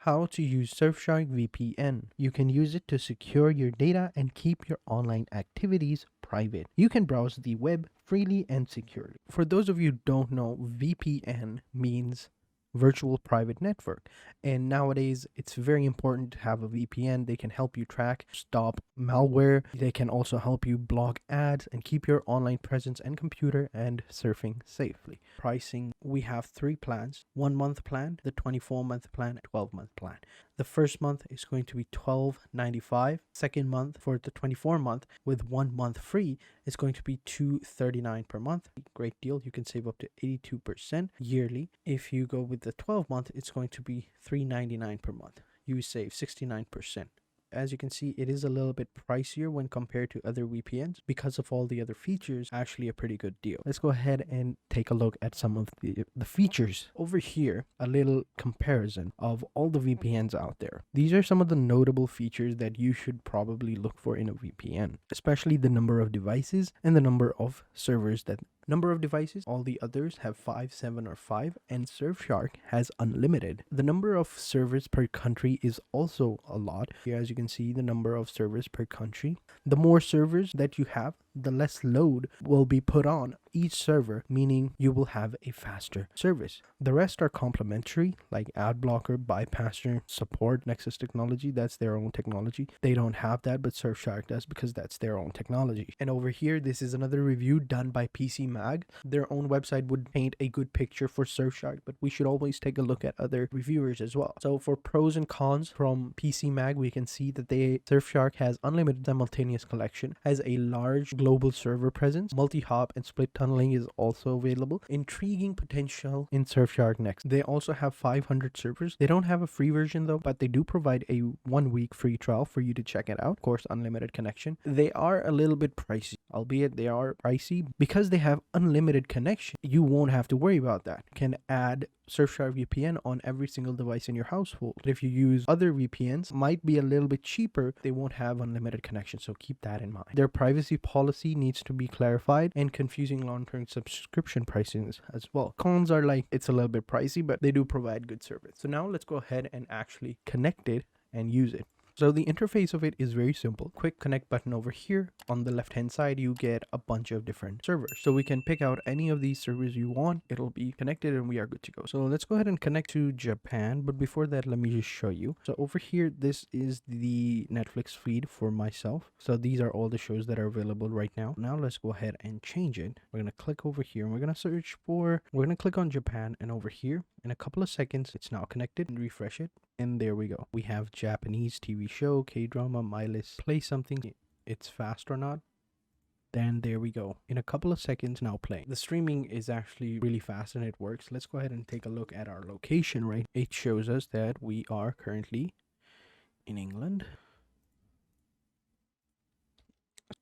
How to use Surfshark VPN. You can use it to secure your data and keep your online activities private. You can browse the web freely and securely. For those of you who don't know, VPN means virtual private network, and nowadays it's very important to have a VPN. They can help you track, stop malware. They can also help you block ads and keep your online presence and computer and surfing safely. Pricing, we have 3 plans: 1-month plan, the 24-month plan, 12-month plan. The first month is going to be $12.95. Second month, for the 24-month with 1 month free, is going to be $239 per month. Great deal. You can save up to 82% yearly. If you go with the 12-month, it's going to be $399 per month. You save 69%. As you can see, it is a little bit pricier when compared to other VPNs. Because of all the other features, actually a pretty good deal. Let's go ahead and take a look at some of the features. Over here, a little comparison of all the VPNs out there. These are some of the notable features that you should probably look for in a VPN, especially the number of devices and the number of servers. That number of devices, all the others have 5, 7, or 5, and Surfshark has unlimited. The number of servers per country is also a lot. Here, as you can see, the number of servers per country. The more servers that you have, the less load will be put on each server, meaning you will have a faster service. The rest are complementary, like ad blocker, bypasser, support, Nexus technology. That's their own technology. They don't have that, but Surfshark does, because that's their own technology. And over here, this is another review done by PC Mag. Their own website would paint a good picture for Surfshark, but we should always take a look at other reviewers as well. So for pros and cons from PC Mag, we can see that Surfshark has unlimited simultaneous collection, has a large global server presence, multi-hop and split tunneling is also available. Intriguing potential in Surfshark Next. They also have 500 servers. They don't have a free version though, but they do provide a 1-week free trial for you to check it out. Of course, unlimited connection. They are a little bit pricey, albeit they are pricey. Because they have unlimited connection, you won't have to worry about that. You can add Surfshark VPN on every single device in your household. If you use other VPNs, might be a little bit cheaper, they won't have unlimited connection, so keep that in mind. Their privacy policy needs to be clarified, and confusing long-term subscription pricing as well. Cons are like, it's a little bit pricey, but they do provide good service. So now let's go ahead and actually connect it and use it. So the interface of it is very simple. Quick connect button over here. On the left hand side, you get a bunch of different servers. So we can pick out any of these servers you want. It'll be connected and we are good to go. So let's go ahead and connect to Japan. But before that, let me just show you. So over here, this is the Netflix feed for myself. So these are all the shows that are available right now. Now let's go ahead and change it. We're going to click over here and we're going to search for, we're going to click on Japan, and over here in a couple of seconds, it's now connected, and refresh it. And there we go. We have Japanese TV show, K-drama, my list. Play something, it's fast or not. Then there we go. In a couple of seconds, now playing. The streaming is actually really fast and it works. Let's go ahead and take a look at our location, right? It shows us that we are currently in England.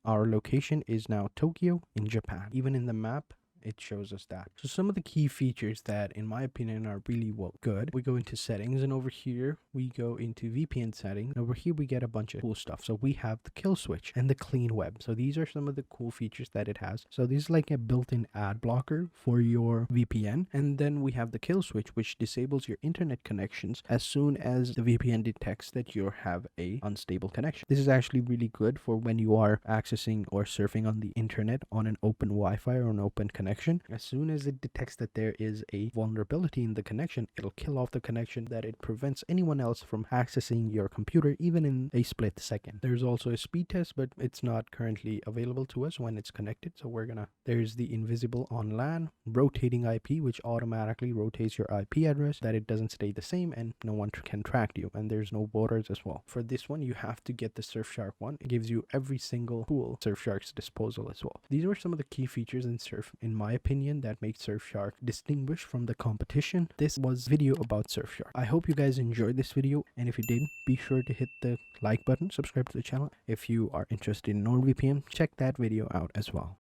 Our location is now Tokyo in Japan. Even in the map, it shows us that. So some of the key features that in my opinion are really good. We go into settings, and over here we go into VPN settings. Over here we get a bunch of cool stuff. So we have the kill switch and the clean web. So these are some of the cool features that it has. So this is like a built-in ad blocker for your VPN. And then we have the kill switch, which disables your internet connections as soon as the VPN detects that you have a unstable connection. This is actually really good for when you are accessing or surfing on the internet on an open Wi-Fi or an open connection. As soon as it detects that there is a vulnerability in the connection, it'll kill off the connection, that it prevents anyone else from accessing your computer even in a split second. There's also a speed test, but it's not currently available to us when it's connected. So there's the invisible on LAN, rotating IP, which automatically rotates your IP address, that it doesn't stay the same and no one can track you, and there's no borders as well. For this one, you have to get the Surfshark one. It gives you every single tool Surfshark's disposal as well. These are some of the key features in my opinion, that makes Surfshark distinguished from the competition. This was a video about Surfshark. I hope you guys enjoyed this video, and if you did, be sure to hit the like button, subscribe to the channel. If you are interested in NordVPN, check that video out as well.